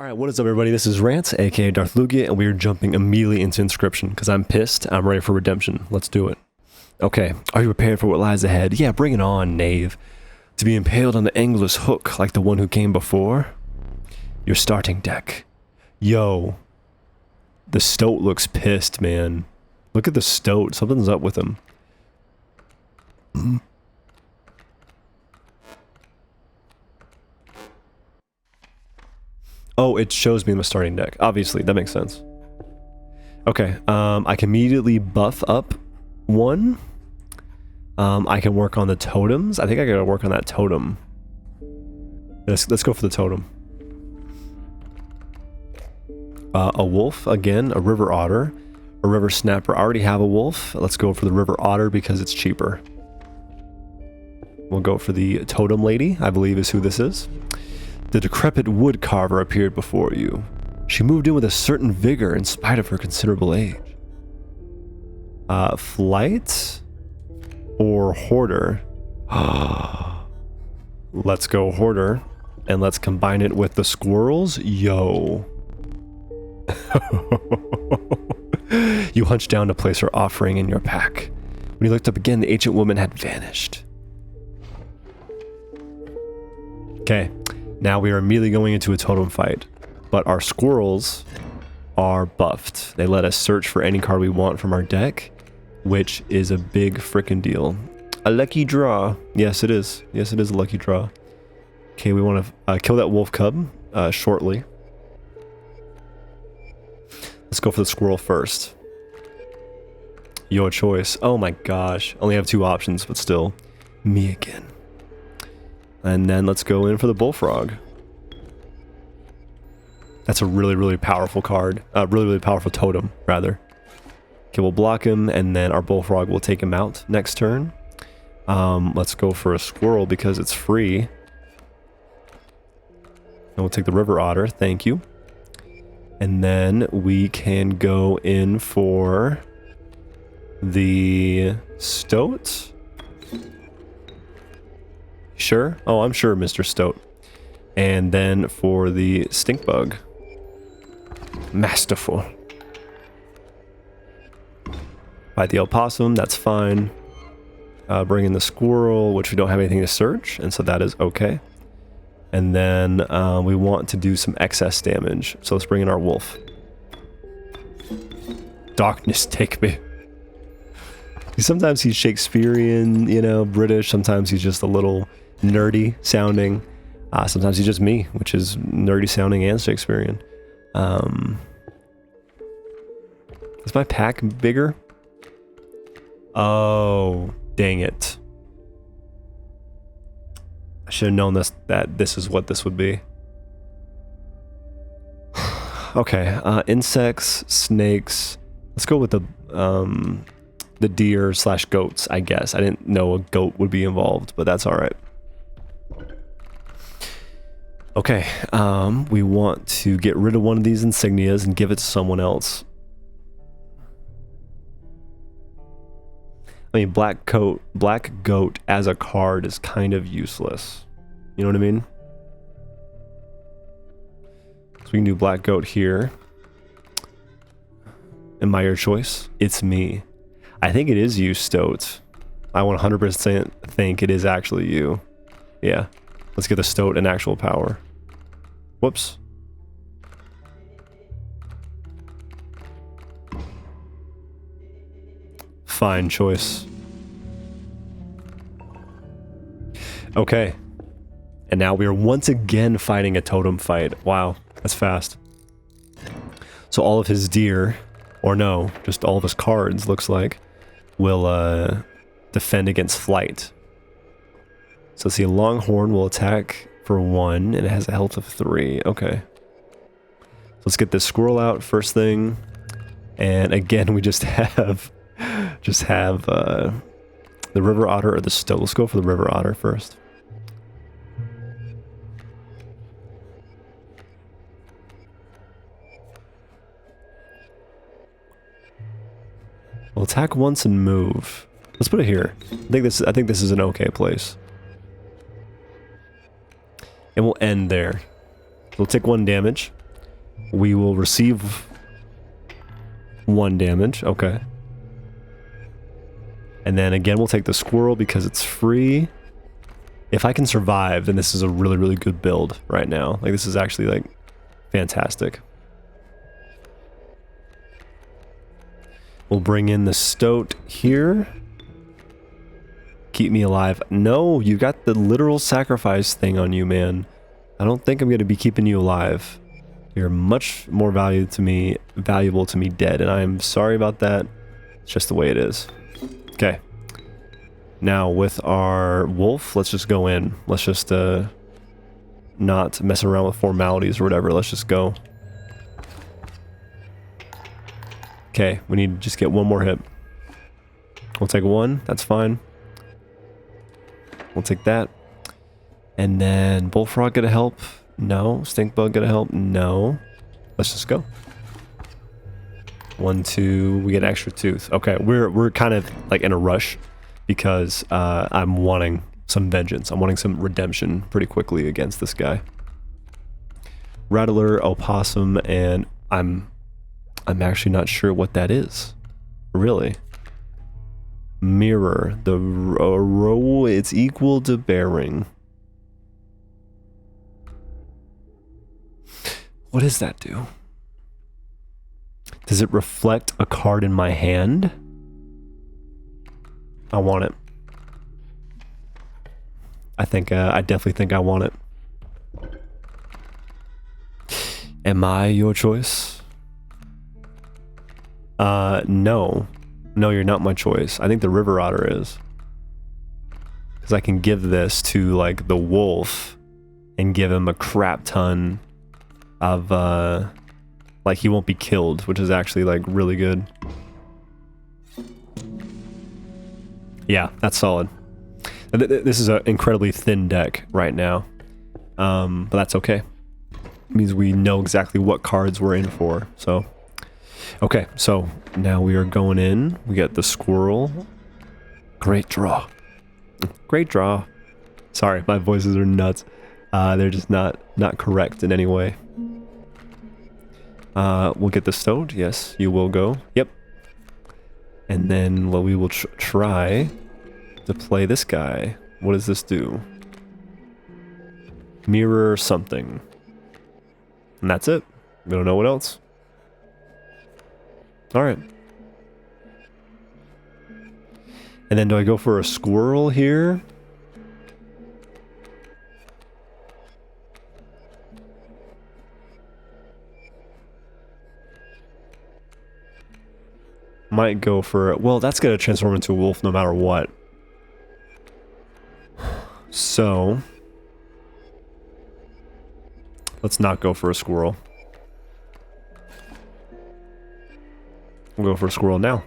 Alright, what is up everybody? This is Rant, aka Darth Lugia, and we are jumping immediately into Inscryption, because I'm pissed, I'm ready for redemption. Let's do it. Okay, are you prepared for what lies ahead? Yeah, bring it on, knave. To be impaled on the anglers hook like the one who came before? Your starting deck. Yo. The stoat looks pissed, man. Look at the stoat, something's up with him. Oh, it shows me my starting deck. Obviously, that makes sense. Okay, I can immediately buff up one. I can work on the totems. I think I gotta work on that totem. Let's go for the totem. A wolf, again, a river otter, a river snapper. I already have a wolf. Let's go for the river otter because it's cheaper. We'll go for the totem lady, I believe is who this is. The decrepit wood carver appeared before you. She moved in with a certain vigor in spite of her considerable age. Flight or hoarder? Let's go hoarder, and let's combine it with the squirrels. Yo. You hunched down to place her offering in your pack. When you looked up again, the ancient woman had vanished. Okay. Now we are immediately going into a totem fight, but our squirrels are buffed. They let us search for any card we want from our deck, which is a big frickin' deal. A lucky draw. Yes, it is. Yes, it is a lucky draw. Okay, we want to kill that wolf cub shortly. Let's go for the squirrel first. Your choice. Oh my gosh. Only have two options, but still. Me again. And then let's go in for the bullfrog. That's a really, really powerful card. Really powerful totem, rather. Okay, we'll block him, and then our bullfrog will take him out next turn. Let's go for a squirrel because it's free. And we'll take the river otter, thank you. And then we can go in for the stoat. Sure? Oh, I'm sure, Mr. Stoat. And then for the stink bug. Masterful. Fight the opossum, that's fine. Bring in the squirrel, which we don't have anything to search, and so that is okay. And then we want to do some excess damage, so let's bring in our wolf. Darkness, take me. Sometimes he's Shakespearean, you know, British, sometimes he's just a little nerdy sounding. Sometimes he's just me, which is nerdy sounding and Shakespearean. Is my pack bigger? Oh, dang it. I should have known that this is what this would be. Okay, insects, snakes. Let's go with the deer / goats, I guess. I didn't know a goat would be involved, but that's alright. Okay, we want to get rid of one of these insignias and give it to someone else. I mean, black goat as a card is kind of useless. You know what I mean? So we can do black goat here. Am I your choice? It's me. I think it is you, Stoat. I 100% think it is actually you. Yeah. Let's get the Stoat in actual power. Whoops. Fine choice. Okay. And now we are once again fighting a totem fight. Wow, that's fast. So all of his deer, or no, just all of his cards, looks like, will defend against flight. So let's see, a longhorn will attack for 1, and it has a health of 3. Okay. So let's get this squirrel out first thing. And again, we just have the river otter or the stoat. Let's go for the river otter first. We'll attack once and move. Let's put it here. I think this is an okay place. And we'll end there. We'll take 1 damage. We will receive 1 damage. Okay. And then again, we'll take the squirrel because it's free. If I can survive, then this is a really, really good build right now. Like, this is actually, like, fantastic. We'll bring in the stoat here. Keep me alive. No, you got the literal sacrifice thing on you, man. I don't think I'm going to be keeping you alive. You're much more valuable to me dead, and I am sorry about that. It's just the way it is. Okay. Now, with our wolf, let's just go in. Let's just not mess around with formalities or whatever. Let's just go. Okay, we need to just get 1 more hit. We'll take 1. That's fine. We'll take that. And then bullfrog gonna help? No. Stink bug gonna help? No. Let's just go. 1, 2. We get extra tooth. Okay, we're kind of like in a rush because I'm wanting some vengeance. I'm wanting some redemption pretty quickly against this guy. Rattler, opossum, and I'm actually not sure what that is. Really. Mirror. The row, it's equal to bearing. What does that do? Does it reflect a card in my hand? I want it. I definitely think I want it. Am I your choice? No. No, you're not my choice. I think the river otter is. Because I can give this to, like, the wolf and give him a crap ton of, like, he won't be killed, which is actually, like, really good. Yeah, that's solid. This is an incredibly thin deck right now. But that's okay. It means we know exactly what cards we're in for, so... Okay, so now we are going in. We got the squirrel. Great draw. Great draw. Sorry, my voices are nuts. They're just not correct in any way. We'll get the stoat. Yes, you will go. Yep. And then we will try to play this guy. What does this do? Mirror something. And that's it. We don't know what else. Alright. And then do I go for a squirrel here? Might go for... Well, that's going to transform into a wolf no matter what. So... let's not go for a squirrel. We'll go for a squirrel now.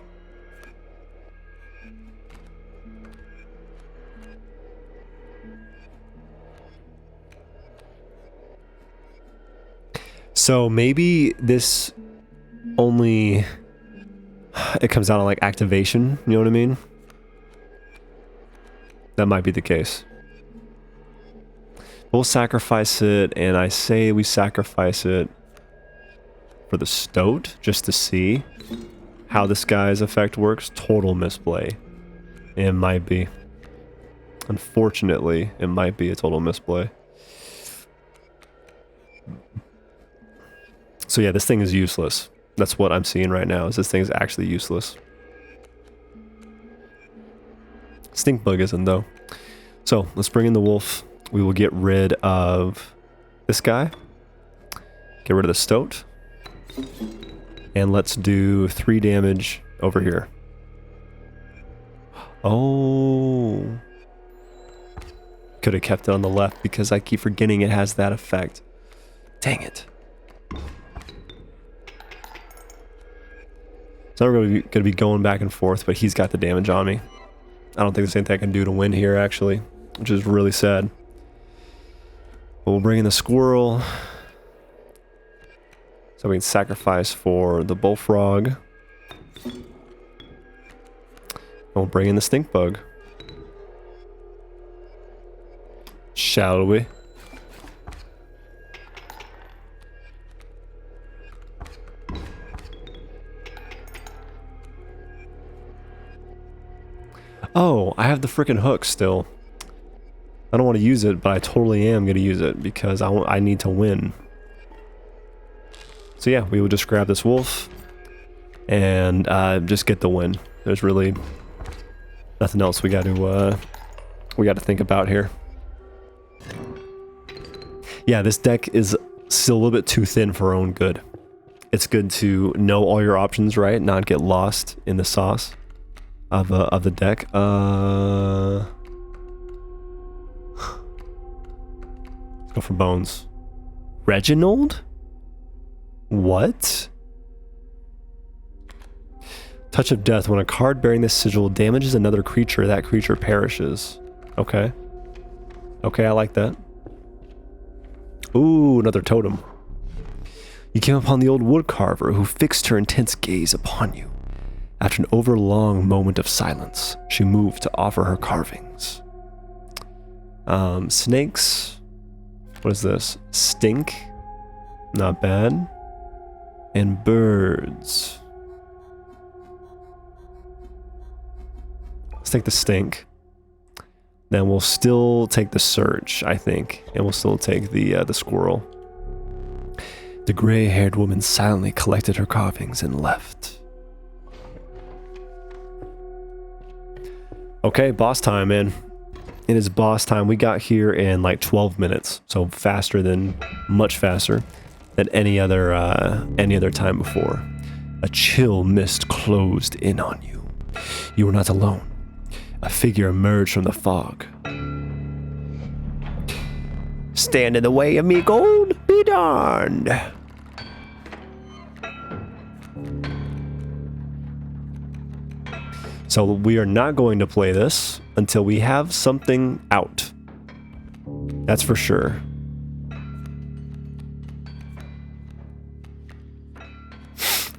So maybe this only... it comes down to, like, activation, you know what I mean? That might be the case. We'll sacrifice it, and I say we sacrifice it for the stoat, just to see how this guy's effect works. Total misplay. It might be. Unfortunately, it might be a total misplay. So yeah, this thing is useless. That's what I'm seeing right now, is this thing is actually useless. Stink bug isn't, though. So, let's bring in the wolf. We will get rid of this guy. Get rid of the stoat. And let's do 3 damage over here. Oh. Could have kept it on the left because I keep forgetting it has that effect. Dang it. So we're going to be going back and forth, but he's got the damage on me. I don't think there's anything I can do to win here, actually, which is really sad. But we'll bring in the squirrel. So we can sacrifice for the bullfrog. And we'll bring in the stink bug. Shall we? Oh, I have the freaking hook still. I don't want to use it, but I totally am going to use it because I need to win. So yeah, we will just grab this wolf and just get the win. There's really nothing else we got to think about here. Yeah, this deck is still a little bit too thin for our own good. It's good to know all your options, right? Not get lost in the sauce of the deck. Let's go for bones. Reginald? What? Touch of Death. When a card bearing this sigil damages another creature, that creature perishes. Okay. Okay, I like that. Ooh, another totem. You came upon the old woodcarver who fixed her intense gaze upon you. After an overlong moment of silence, she moved to offer her carvings. Snakes. What is this? Stink. Not bad. And birds. Let's take the stink. Then we'll still take the search, I think. And we'll still take the squirrel. The gray-haired woman silently collected her carvings and left. Okay, boss time, man. It is boss time. We got here in like 12 minutes. So much faster than any other time before. A chill mist closed in on you. You were not alone. A figure emerged from the fog. Stand in the way of me gold? Be darned. So we are not going to play this until we have something out. That's for sure.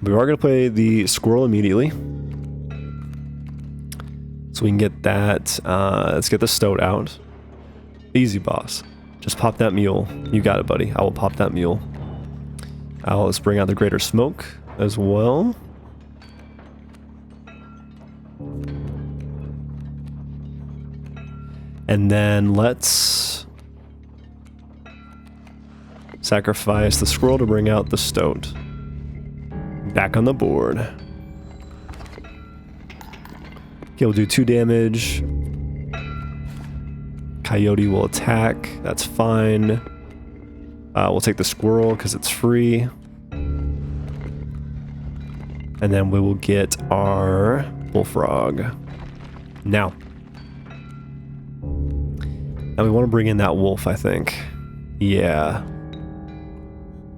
We are going to play the squirrel immediately. So we can get that. Let's get the stoat out. Easy, boss. Just pop that mule. You got it, buddy. I will pop that mule. Let's bring out the greater smoke as well. And then let's sacrifice the squirrel to bring out the stoat. Back on the board. Okay, we'll do 2 damage. Coyote will attack. That's fine. We'll take the squirrel because it's free. And then we will get our bullfrog. Now we want to bring in that wolf, I think. Yeah.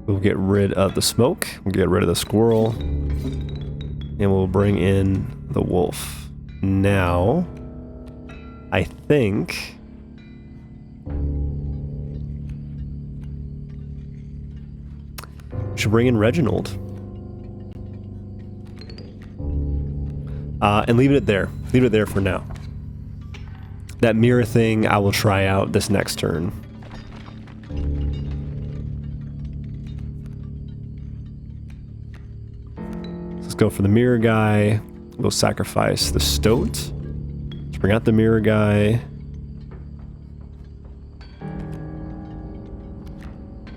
We'll get rid of the smoke. We'll get rid of the squirrel. And we'll bring in the wolf. Now, I think... we should bring in Reginald. And leave it there. Leave it there for now. That mirror thing I will try out this next turn. Let's go for the mirror guy. We'll sacrifice the stoat. Let's bring out the mirror guy.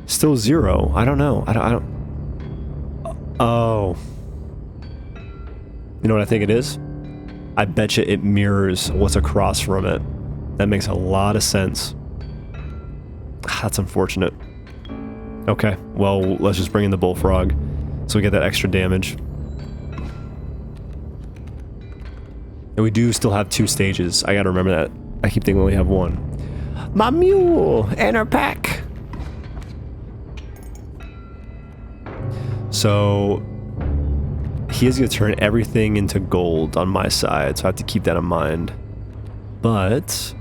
Still 0. I don't know. I don't. Oh. You know what I think it is? I bet you it mirrors what's across from it. That makes a lot of sense. That's unfortunate. Okay, well, let's just bring in the bullfrog so we get that extra damage. And we do still have 2 stages. I gotta remember that. I keep thinking we only have 1. My mule and her pack. So he is going to turn everything into gold on my side, so I have to keep that in mind. But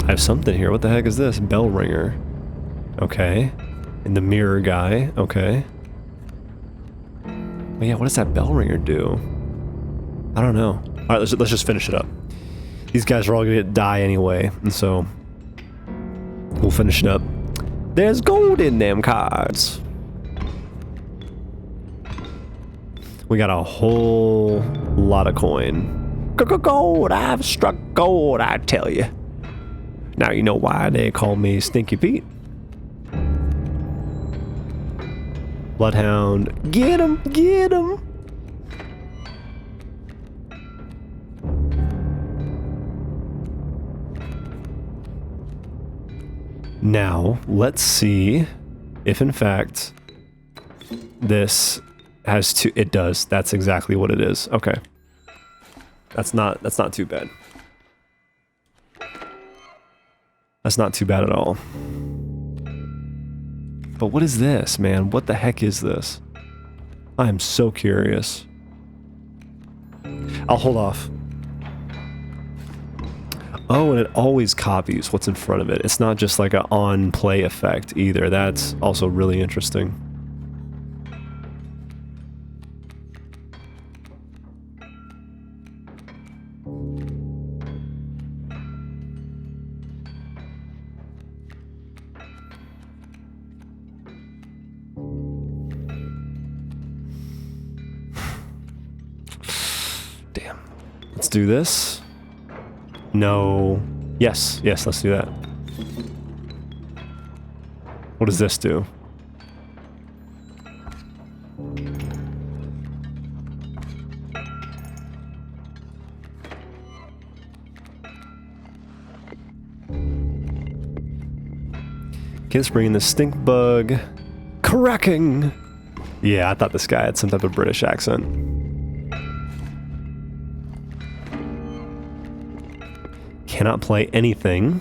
I have something here. What the heck is this? Bell ringer. Okay. And the mirror guy. Okay. But yeah, what does that bell ringer do? I don't know. All right, let's just finish it up. These guys are all going to die anyway, and so we'll finish it up. There's gold in them cards. We got a whole lot of coin. Gold, I've struck gold, I tell you. Now you know why they call me Stinky Pete. Bloodhound, get him, get him. Now, let's see if in fact this has two. It does. That's exactly what it is. Okay. That's not too bad. That's not too bad at all. But what is this, man? What the heck is this? I am so curious. I'll hold off. Oh, and it always copies what's in front of it. It's not just like an on-play effect either. That's also really interesting. Damn. Let's do this. No. Yes, let's do that. What does this do? Okay, let's bring in the stink bug. Cracking! Yeah, I thought this guy had some type of British accent. Cannot play anything.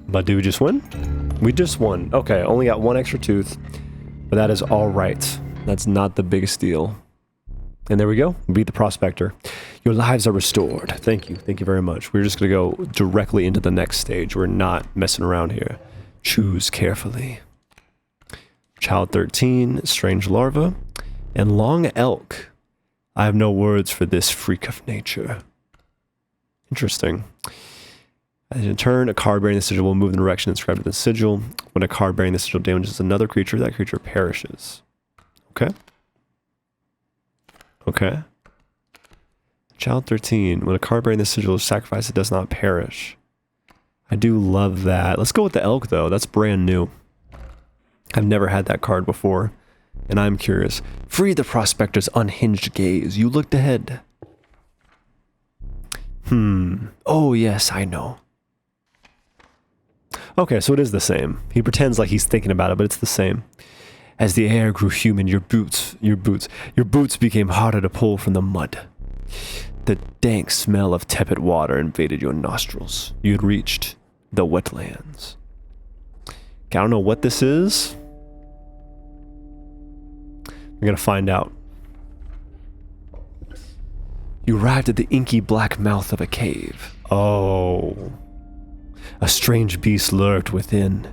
But do we just win? We just won. Okay, only got one extra tooth. But that is alright. That's not the biggest deal. And there we go. Beat the prospector. Your lives are restored. Thank you. Thank you very much. We're just going to go directly into the next stage. We're not messing around here. Choose carefully. Child 13, strange larva, and long elk. I have no words for this freak of nature. Interesting. As in turn, a card bearing the sigil will move in the direction inscribed in the sigil. When a card bearing the sigil damages another creature, that creature perishes. Okay. Okay. Child 13. When a card bearing the sigil is sacrificed, it does not perish. I do love that. Let's go with the elk, though. That's brand new. I've never had that card before, and I'm curious. Free the prospector's unhinged gaze. You looked ahead. Oh, yes, I know. Okay, so it is the same. He pretends like he's thinking about it, but it's the same. As the air grew humid, your boots became harder to pull from the mud. The dank smell of tepid water invaded your nostrils. You had reached the wetlands. Okay, I don't know what this is. We're gonna find out. You arrived at the inky black mouth of a cave. Oh. A strange beast lurked within.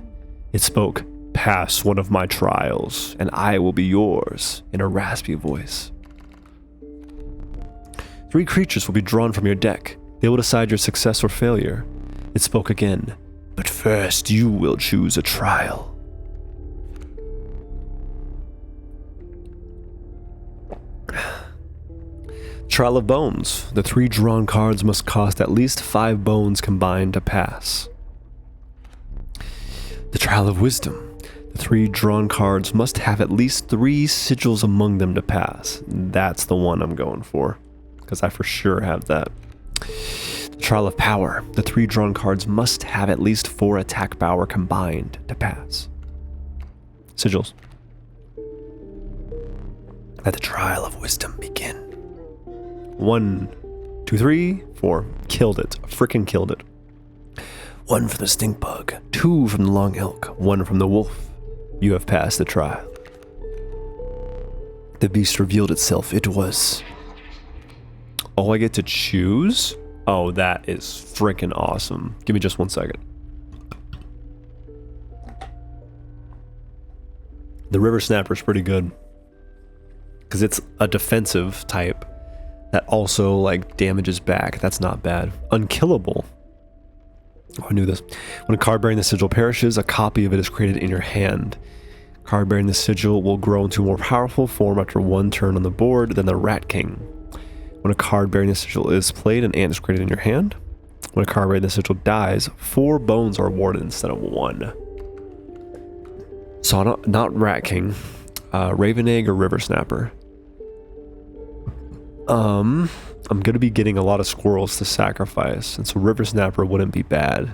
It spoke, "Pass one of my trials, and I will be yours," in a raspy voice. 3 creatures will be drawn from your deck. They will decide your success or failure. It spoke again. But first, you will choose a trial. Trial of Bones. The 3 drawn cards must cost at least 5 bones combined to pass. The Trial of Wisdom. The 3 drawn cards must have at least 3 sigils among them to pass. That's the one I'm going for, because I for sure have that. The Trial of Power. The 3 drawn cards must have at least 4 attack power combined to pass. Sigils. Let the Trial of Wisdom begin. 1, 2, 3, 4. Killed it. Frickin' killed it. 1 from the stink bug. 2 from the long elk. 1 from the wolf. You have passed the trial. The beast revealed itself. It was... Oh, I get to choose? Oh, that is frickin' awesome. Give me just 1 second. The River Snapper is pretty good, because it's a defensive type that also like damages back. That's not bad. Unkillable. Oh, I knew this. When a card bearing the sigil perishes, a copy of it is created in your hand. Card bearing the sigil will grow into a more powerful form after 1 turn on the board than the Rat King. When a card bearing this sigil is played, an ant is created in your hand. When a card bearing this sigil dies, 4 bones are awarded instead of 1. So not Rat King, Raven Egg or River Snapper. I'm gonna be getting a lot of squirrels to sacrifice, and so River Snapper wouldn't be bad.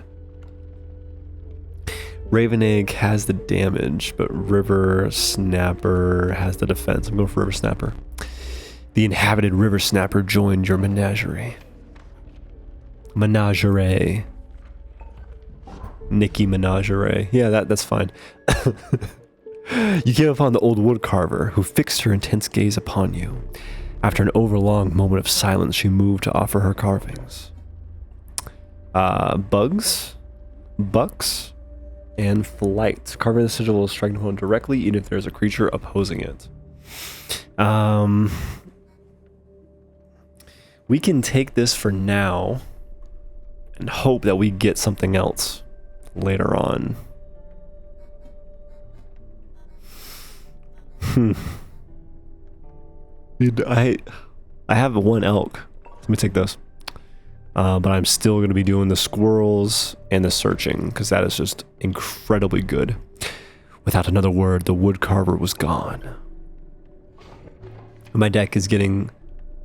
Raven Egg has the damage, but River Snapper has the defense. I'm going for River Snapper. The inhabited River Snapper joined your menagerie. Menagerie. Nicki Menagerie. Yeah, that's fine. You came upon the old woodcarver, who fixed her intense gaze upon you. After an overlong moment of silence, she moved to offer her carvings. Bugs, bucks, and flight. Carving the sigil will strike an opponent directly, even if there's a creature opposing it. We can take this for now and hope that we get something else later on. Dude, I have 1 elk. Let me take those. But I'm still going to be doing the squirrels and the searching, because that is just incredibly good. Without another word, the woodcarver was gone. My deck is getting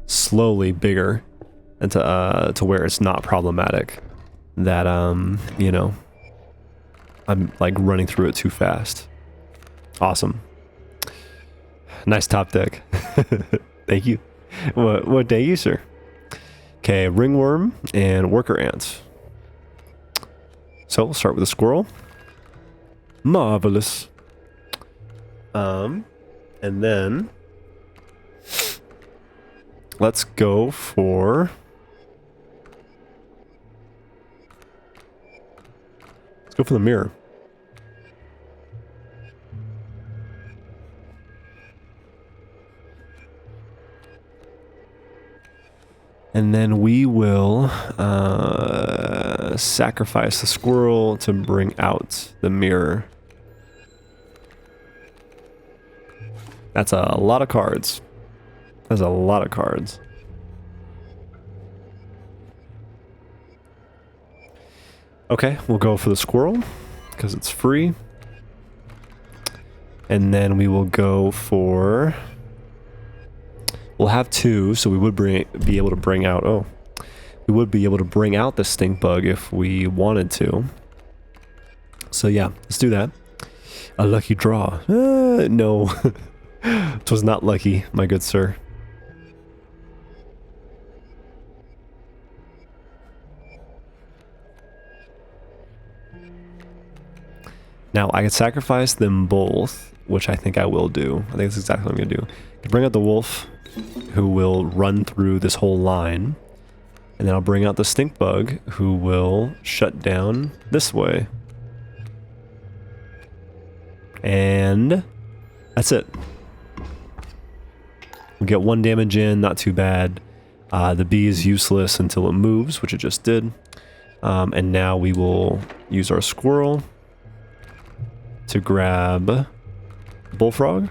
slowly bigger, and to where it's not problematic that you know, I'm like running through it too fast. Awesome. Nice top deck. Thank you. What day you, sir? Okay, ringworm and worker ants. So we'll start with a squirrel. Marvelous. And then let's go for the mirror. And then we will sacrifice the squirrel to bring out the mirror. That's a lot of cards. That's a lot of cards. Okay, we'll go for the squirrel because it's free. And then we will go for... We'll have 2, so we would be able to bring out... Oh. We would be able to bring out the stink bug if we wanted to. So yeah, let's do that. A lucky draw. No. It was not lucky, my good sir. Now, I could sacrifice them both, which I think I will do. I think that's exactly what I'm going to do. I can bring out the wolf, who will run through this whole line. And then I'll bring out the stink bug, who will shut down this way. And that's it. We get 1 damage in, not too bad. The bee is useless until it moves, which it just did. And now we will use our squirrel to grab bullfrog.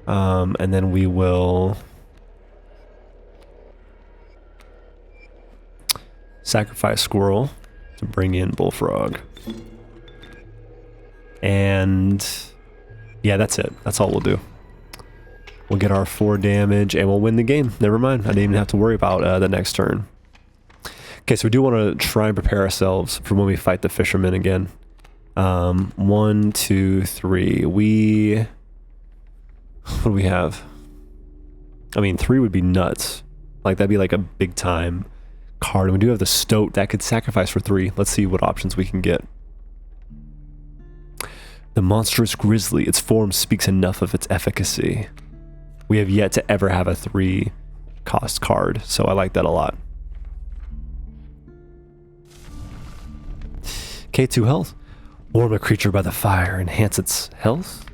And then we will sacrifice squirrel to bring in bullfrog. And yeah, that's it. That's all we'll do. We'll get our 4 damage and we'll win the game. Never mind. I didn't even have to worry about the next turn. Okay, so we do want to try and prepare ourselves for when we fight the fisherman again. 1, 2, 3. What do we have? I mean, 3 would be nuts. Like, that'd be like a big time card. And we do have the stoat that could sacrifice for 3. Let's see what options we can get. The monstrous grizzly. Its form speaks enough of its efficacy. We have yet to ever have a 3 cost card, so I like that a lot. K2 health. Warm a creature by the fire. Enhance its health.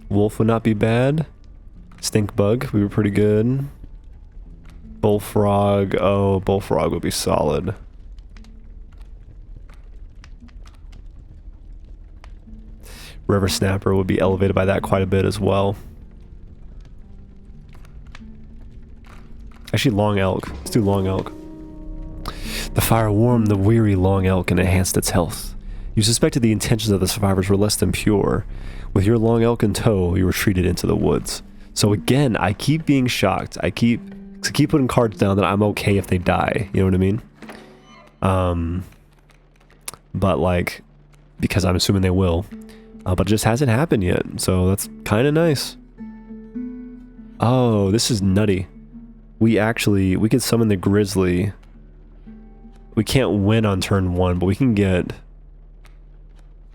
Wolf would not be bad. Stink bug, we were pretty good. Bullfrog, oh, bullfrog would be solid. River snapper would be elevated by that quite a bit as well. Actually, long elk. Let's do long elk. The fire warmed the weary long elk and enhanced its health. You suspected the intentions of the survivors were less than pure. With your long elk in tow, you retreated into the woods. So again, I keep being shocked. I keep putting cards down that I'm okay if they die. You know what I mean? But like, because I'm assuming they will. But it just hasn't happened yet. So that's kind of nice. Oh, this is nutty. We could summon the grizzly. We can't win on turn 1, but we can get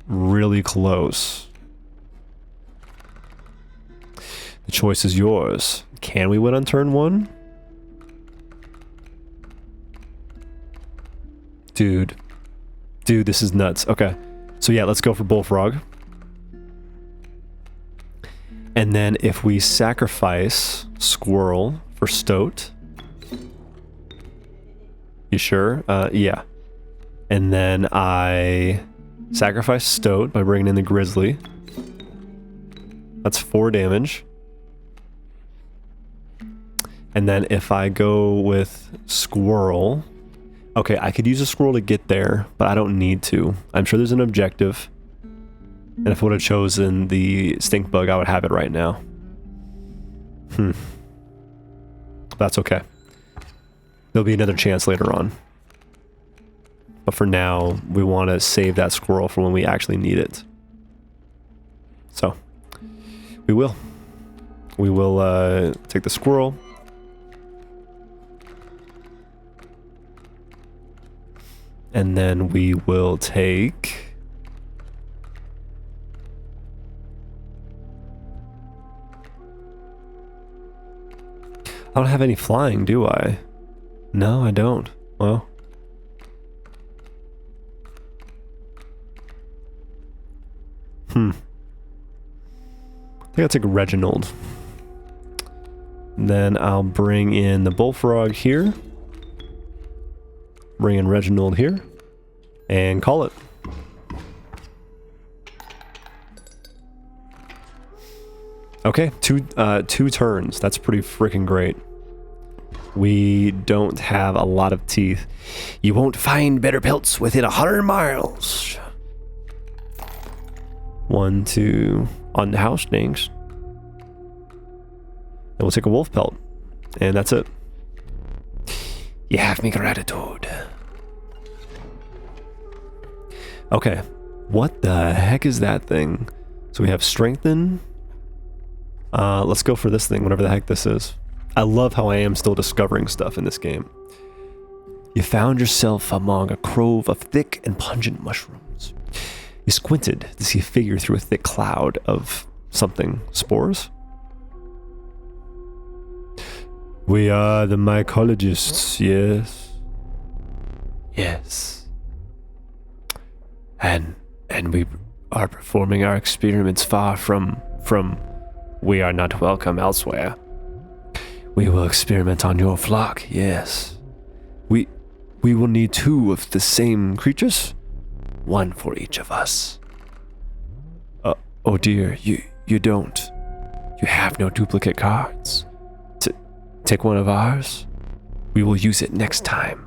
really close. The choice is yours. Can we win on turn 1? Dude, this is nuts. Okay. So yeah, let's go for Bullfrog. And then if we sacrifice Squirrel for Stoat. You sure? Yeah. And then I sacrifice Stoat by bringing in the Grizzly. That's 4 damage. And then if I go with Squirrel... Okay, I could use a Squirrel to get there, but I don't need to. I'm sure there's an objective. And if I would have chosen the Stink Bug, I would have it right now. That's okay. There'll be another chance later on. But for now, we want to save that Squirrel for when we actually need it. So, we will. We will take the Squirrel. And then we will take... I don't have any flying, do I? No, I don't. Well... I think I'll take Reginald. Then I'll bring in the Bullfrog here. Bring in Reginald here. And call it. Okay, two turns. That's pretty freaking great. We don't have a lot of teeth. You won't find better pelts within 100 miles. 1, 2 on the house things. And we'll take a wolf pelt. And that's it. You have me gratitude. Okay. What the heck is that thing? So we have strengthen. Let's go for this thing, whatever the heck this is. I love how I am still discovering stuff in this game. You found yourself among a grove of thick and pungent mushrooms. You squinted to see a figure through a thick cloud of something. Spores? We are the mycologists, yes. Yes. And we are performing our experiments far from we are not welcome elsewhere. We will experiment on your flock, yes. We will need 2 of the same creatures. 1 for each of us. Oh dear, you don't. You have no duplicate cards. Take one of ours. We will use it next time.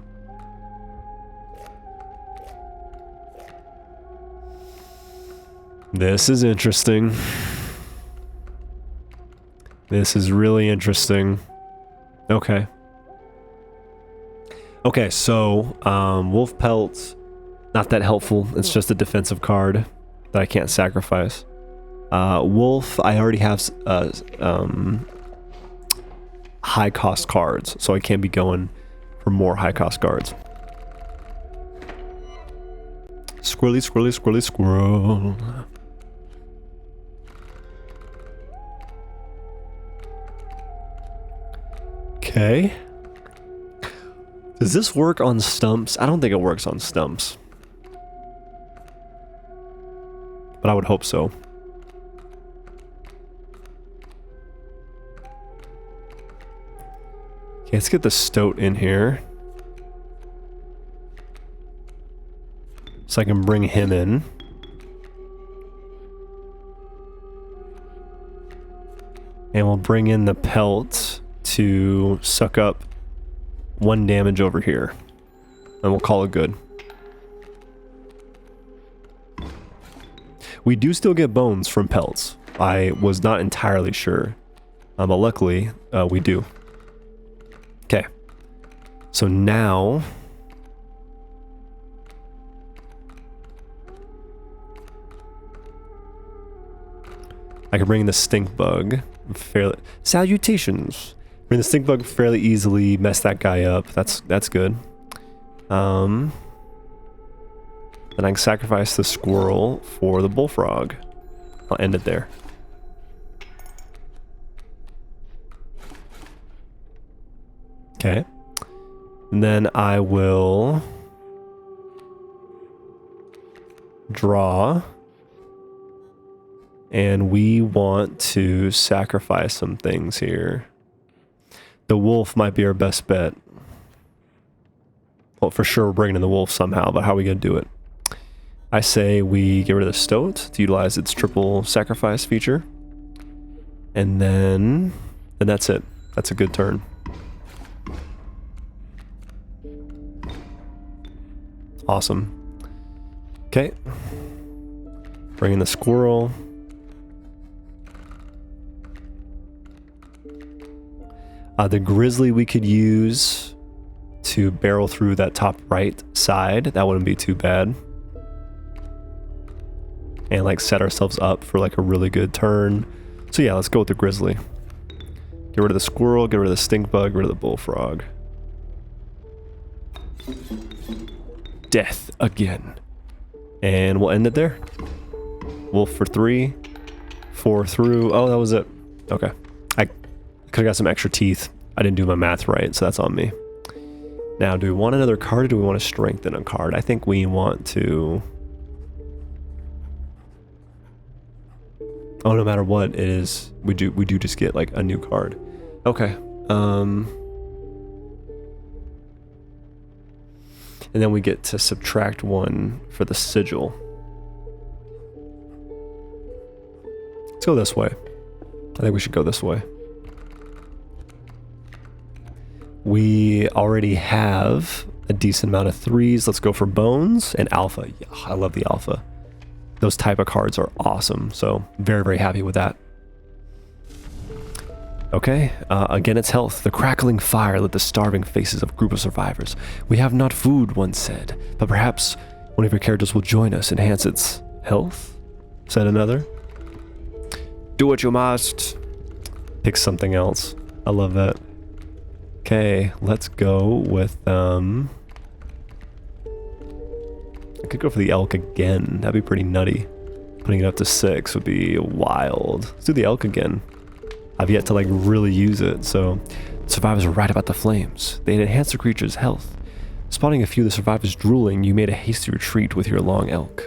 This is interesting. This is really interesting. Okay. Okay, so, Wolf Pelt, not that helpful. It's just a defensive card that I can't sacrifice. Wolf, I already have, high cost cards, so I can't be going for more high cost cards. Squirrely, squirrely, squirrely, squirrel. Okay. Does this work on stumps? I don't think it works on stumps. But I would hope so. Okay, let's get the Stoat in here. So I can bring him in. And we'll bring in the pelt to suck up 1 damage over here. And we'll call it good. We do still get bones from pelts. I was not entirely sure. But luckily, we do. Okay. So now... I can bring the stink bug fairly... Salutations! Bring the stink bug fairly easily, mess that guy up. That's good. Then I can sacrifice the squirrel for the bullfrog. I'll end it there. Okay. And then I will draw. And we want to sacrifice some things here. The wolf might be our best bet. Well, for sure we're bringing in the wolf somehow, but how are we going to do it? I say we get rid of the stoat to utilize its triple sacrifice feature. And then that's it. That's a good turn. Awesome. Okay. Bring in the squirrel. The grizzly we could use to barrel through that top right side. That wouldn't be too bad. And like set ourselves up for like a really good turn. So yeah, let's go with the grizzly. Get rid of the squirrel, get rid of the stink bug, get rid of the bullfrog. Death again. And we'll end it there. Wolf for 3. 4 through. Oh, that was it. Okay. I could have got some extra teeth. I didn't do my math right, so that's on me. Now, do we want another card or do we want to strengthen a card? I think we want to... Oh, no matter what it is, we do just get like a new card. Okay. And then we get to subtract 1 for the sigil. Let's go this way. I think we should go this way. We already have a decent amount of 3s. Let's go for bones and alpha. Yeah, I love the alpha. Those type of cards are awesome. So very, very happy with that. Okay, again it's health. The crackling fire lit the starving faces of a group of survivors. We have not food, one said, but perhaps one of your characters will join us, enhance its health, said another. Do what you must. Pick something else. I love that. Okay, let's go with, I could go for the elk again. That'd be pretty nutty. Putting it up to 6 would be wild. Let's do the elk again. I've yet to like really use it, so survivors are right about the flames. They enhance the creature's health. Spotting a few of the survivors drooling, you made a hasty retreat with your long elk.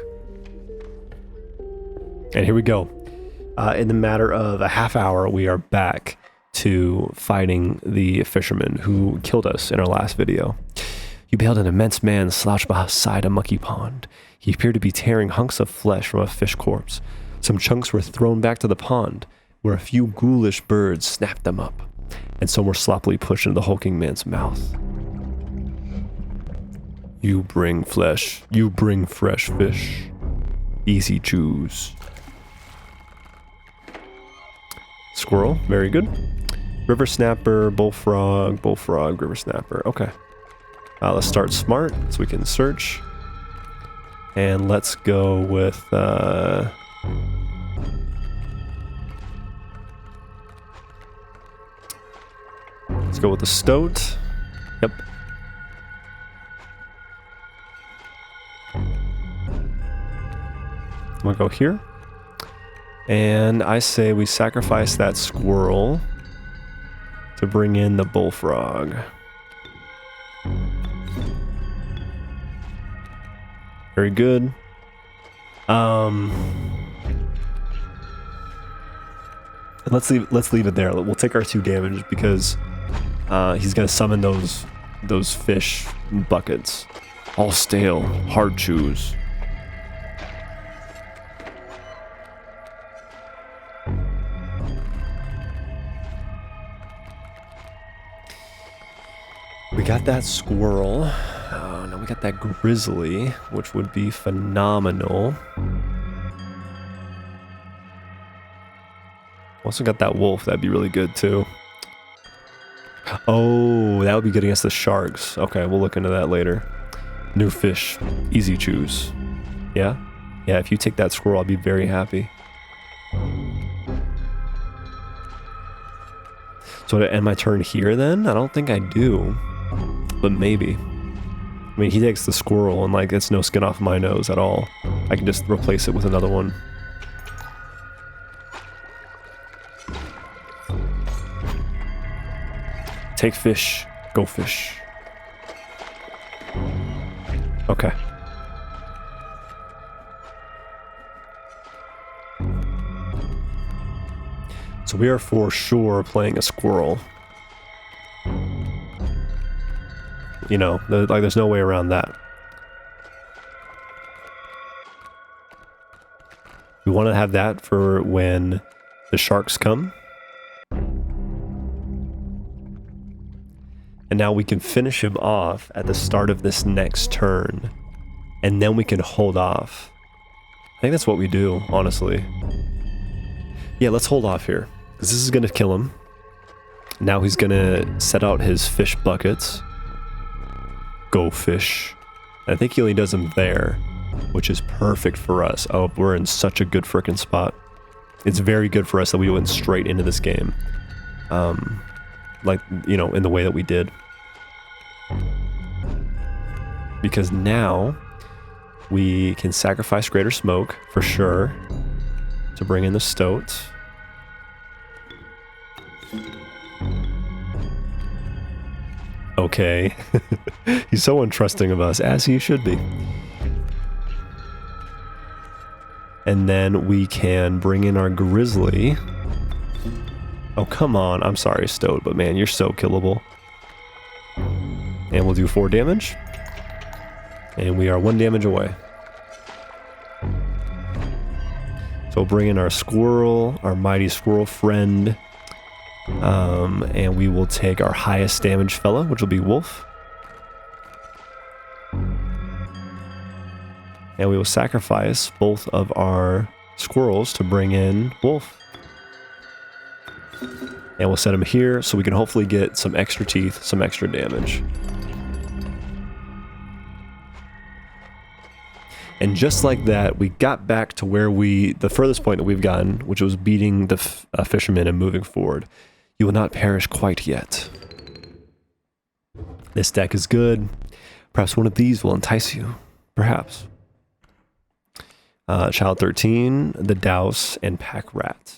And here we go. In the matter of a half hour, we are back to fighting the fisherman who killed us in our last video. You beheld an immense man slouched beside a mucky pond. He appeared to be tearing hunks of flesh from a fish corpse. Some chunks were thrown back to the pond, where a few ghoulish birds snapped them up, and some were sloppily pushed into the hulking man's mouth. You bring flesh. You bring fresh fish. Easy choose. Squirrel, very good. River snapper, bullfrog, river snapper. Okay. Let's start smart so we can search. And let's go with... let's go with the stoat. Yep. I'm gonna go here. And I say we sacrifice that squirrel to bring in the bullfrog. Very good. And let's leave it there. We'll take our 2 damage because he's gonna summon those fish buckets. All stale, hard chews. We got that squirrel. Now we got that grizzly, which would be phenomenal. Also got that wolf. That'd be really good too. Oh, that would be good against the sharks. Okay, we'll look into that later. New fish. Easy choose. Yeah? Yeah, if you take that squirrel, I'll be very happy. So to end my turn here then? I don't think I do. But maybe. I mean, he takes the squirrel and like, it's no skin off my nose at all. I can just replace it with another one. Take fish. Go fish. Okay. So we are for sure playing a squirrel. You know, like there's no way around that. We want to have that for when the sharks come. And now we can finish him off at the start of this next turn. And then we can hold off. I think that's what we do, honestly. Yeah, let's hold off here. Because this is going to kill him. Now he's going to set out his fish buckets. Go fish. I think he only does them there, which is perfect for us. Oh, we're in such a good frickin' spot. It's very good for us that we went straight into this game. Like, you know, in the way that we did. Because now we can sacrifice Greater Smoke for sure to bring in the stoat. Okay. He's so untrusting of us, as he should be. And then we can bring in our grizzly. Oh, come on. I'm sorry, Stoat, but man, you're so killable. And we'll do 4 damage. And we are 1 damage away. So we'll bring in our squirrel, our mighty squirrel friend. And we will take our highest damage fella, which will be Wolf. And we will sacrifice both of our squirrels to bring in Wolf. And we'll set him here so we can hopefully get some extra teeth, some extra damage. And just like that, we got back to where the furthest point that we've gotten, which was beating the fisherman and moving forward. You will not perish quite yet. This deck is good. Perhaps one of these will entice you. Perhaps. Child 13, the Douse, and Pack Rat.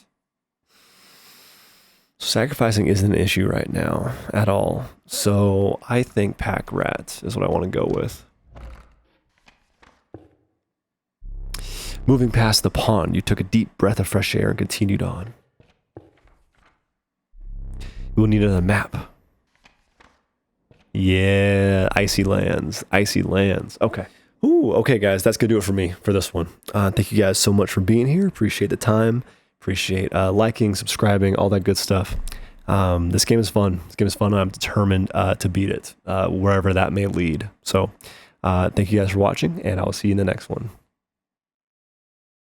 Sacrificing isn't an issue right now at all. So I think Pack Rat is what I want to go with. Moving past the pond, you took a deep breath of fresh air and continued on. You will need another map. Yeah, icy lands. Icy lands. Okay. Ooh, okay, guys. That's going to do it for me for this one. Thank you guys so much for being here. Appreciate the time. Appreciate liking, subscribing, all that good stuff. This game is fun. This game is fun, and I'm determined to beat it, wherever that may lead. So, thank you guys for watching, and I'll see you in the next one.